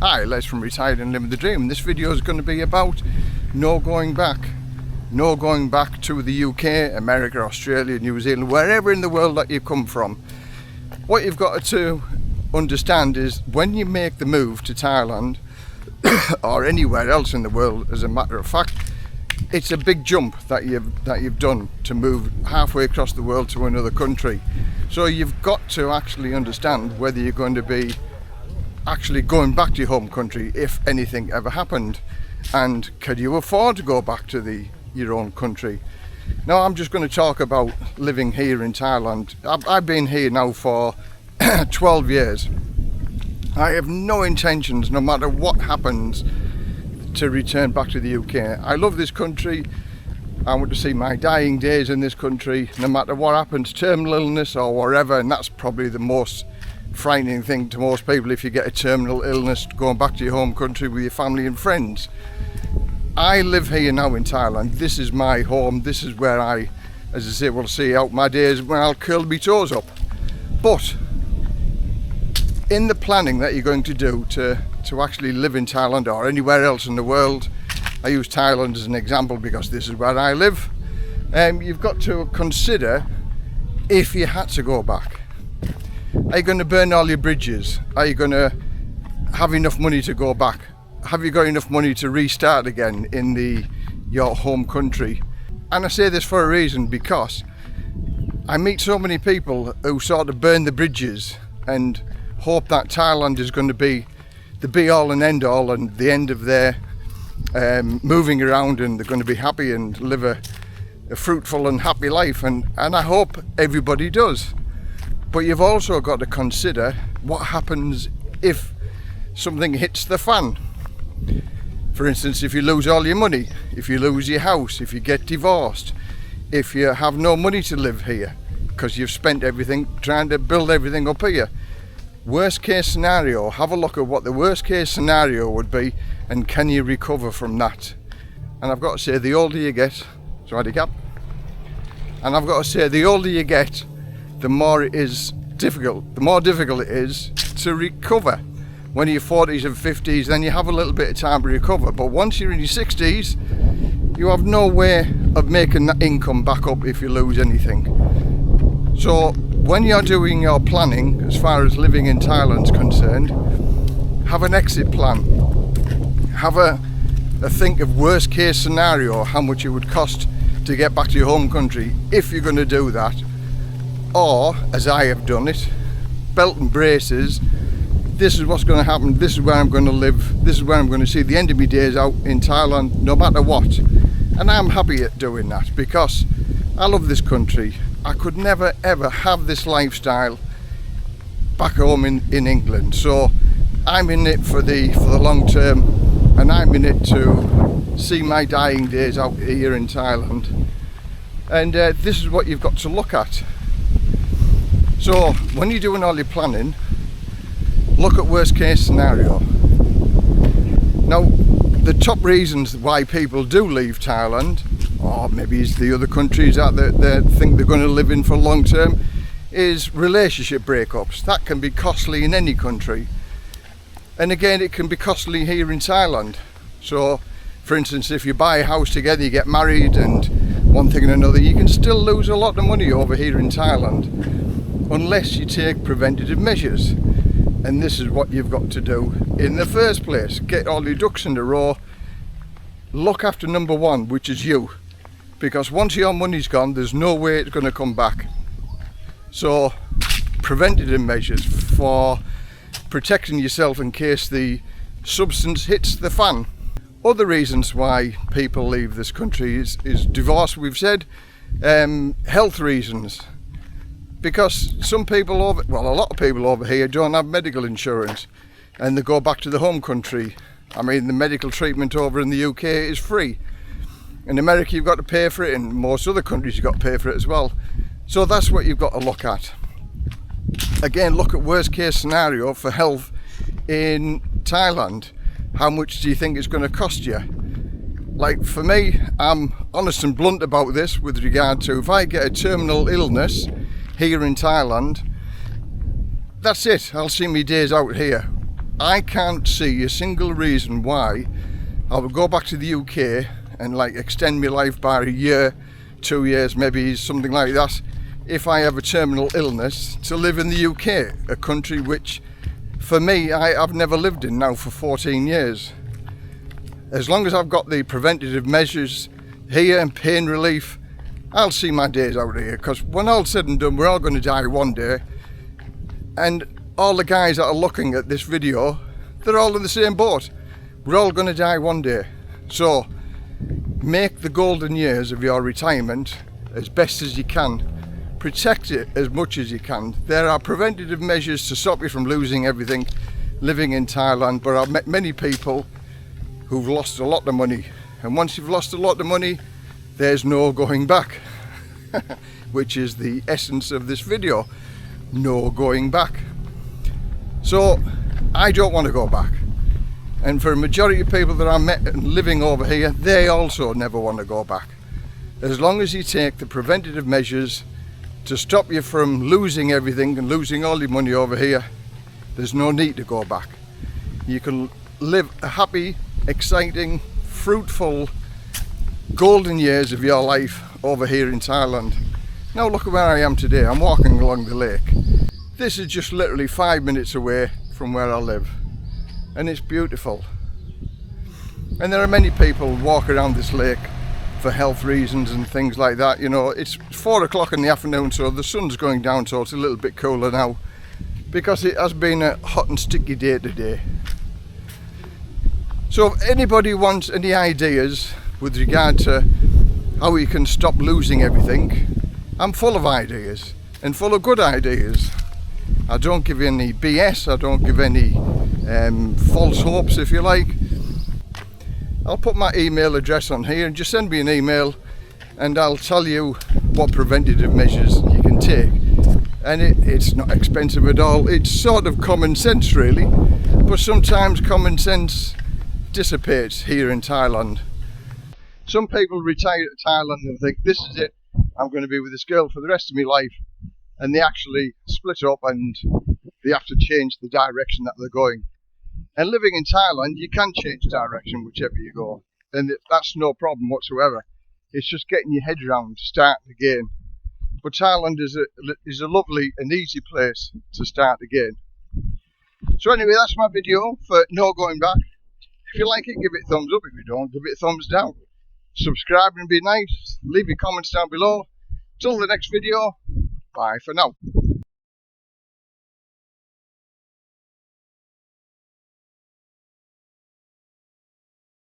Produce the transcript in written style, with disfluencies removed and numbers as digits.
Hi, Les from Retired and Living the Dream. This video is going to be about no going back. No going back to the UK, America, Australia, New Zealand, wherever in the world that you come from. What you've got to understand is when you make the move to Thailand or anywhere else in the world, as a matter of fact, it's a big jump that you've done to move halfway across the world to another country. So you've got to actually understand whether you're going to be actually going back to your home country if anything ever happened, and can you afford to go back to your own country. Now I'm just going to talk about living here in Thailand. I've been here now for 12 years. I have no intentions, no matter what happens, to return back to the UK. I love this country. I want to see my dying days in this country, no matter what happens, terminal illness or whatever, and that's probably the most frightening thing to most people. If you get a terminal illness, going back to your home country with your family and friends. I live here now in Thailand. This is my home. This is where I, as I say, will see out my days when I'll curl my toes up. But in the planning that you're going to do to actually live in Thailand or anywhere else in the world, I use Thailand as an example because this is where I live, you've got to consider if you had to go back. Are you going to burn all your bridges? Are you going to have enough money to go back? Have you got enough money to restart again in your home country? And I say this for a reason, because I meet so many people who sort of burn the bridges and hope that Thailand is going to be the be all and end all and the end of their moving around, and they're going to be happy and live a fruitful and happy life, and I hope everybody does. But you've also got to consider what happens if something hits the fan. For instance, if you lose all your money, if you lose your house, if you get divorced, if you have no money to live here because you've spent everything trying to build everything up here. Worst case scenario, have a look at what the worst case scenario would be, and can you recover from that? And I've got to say, the older you get, and I've got to say, the older you get, the more it is difficult, the more difficult it is to recover. When you're 40s and 50s, then you have a little bit of time to recover. But once you're in your 60s, you have no way of making that income back up if you lose anything. So when you're doing your planning, as far as living in Thailand's concerned, have an exit plan. Have a think of worst case scenario, how much it would cost to get back to your home country if you're going to do that. Or, as I have done it, belt and braces. This is what's going to happen. This is where I'm going to live. This is where I'm going to see the end of my days out in Thailand, no matter what. And I'm happy at doing that because I love this country. I could never ever have this lifestyle back home in England. So I'm in it for the long term, and I'm in it to see my dying days out here in Thailand. And this is what you've got to look at. So when you're doing all your planning, look at worst case scenario. Now, the top reasons why people do leave Thailand, or maybe it's the other countries that they think they're going to live in for long term, is relationship breakups. That can be costly in any country. And again, it can be costly here in Thailand. So, for instance, if you buy a house together, you get married, and one thing and another, you can still lose a lot of money over here in Thailand unless you take preventative measures. And this is what you've got to do in the first place. Get all your ducks in a row. Look after number one, which is you. Because once your money's gone, there's no way it's going to come back. So, preventative measures for protecting yourself in case the substance hits the fan. Other reasons why people leave this country is divorce, we've said, health reasons. Because some people a lot of people over here don't have medical insurance, and they go back to the home country. I mean, the medical treatment over in the UK is free. In America you've got to pay for it, and most other countries you've got to pay for it as well. So that's what you've got to look at. Again, look at worst case scenario for health in Thailand. How much do you think it's going to cost you? Like for me, I'm honest and blunt about this with regard to if I get a terminal illness here in Thailand, that's it. I'll see me days out here. I can't see a single reason why I would go back to the UK and like extend my life by a year, 2 years, maybe something like that, if I have a terminal illness, to live in the UK, a country which for me I've never lived in now for 14 years. As long as I've got the preventative measures here and pain relief, I'll see my days out here, because when all's said and done, we're all going to die one day, and all the guys that are looking at this video, they're all in the same boat. We're all going to die one day. So make the golden years of your retirement as best as you can. Protect it as much as you can. There are preventative measures to stop you from losing everything living in Thailand, but I've met many people who've lost a lot of money, and once you've lost a lot of money, there's no going back. Which is the essence of this video. No going back. So I don't want to go back, and for a majority of people that I met living over here, they also never want to go back. As long as you take the preventative measures to stop you from losing everything and losing all your money over here, there's no need to go back. You can live a happy, exciting, fruitful, golden years of your life over here in Thailand. Now look at where I am today. I'm walking along the lake. This is just literally 5 minutes away from where I live, and it's beautiful. And there are many people who walk around this lake for health reasons and things like that. You know, it's 4 o'clock in the afternoon, so the sun's going down, so it's a little bit cooler now, because it has been a hot and sticky day today. So if anybody wants any ideas with regard to how you can stop losing everything, I'm full of ideas, and full of good ideas. I don't give any BS, I don't give any false hopes, if you like. I'll put my email address on here, and just send me an email and I'll tell you what preventative measures you can take. And it's not expensive at all. It's sort of common sense really, but sometimes common sense dissipates here in Thailand. Some people retire to Thailand and think, this is it, I'm going to be with this girl for the rest of my life, and they actually split up and they have to change the direction that they're going. And living in Thailand, you can change direction whichever you go, and that's no problem whatsoever. It's just getting your head around, starting again. But Thailand is a lovely and easy place to start again. So anyway, that's my video for No Going Back. If you like it, give it a thumbs up. If you don't, give it a thumbs down. Subscribe and be nice. Leave your comments down below. Till the next video, bye for now.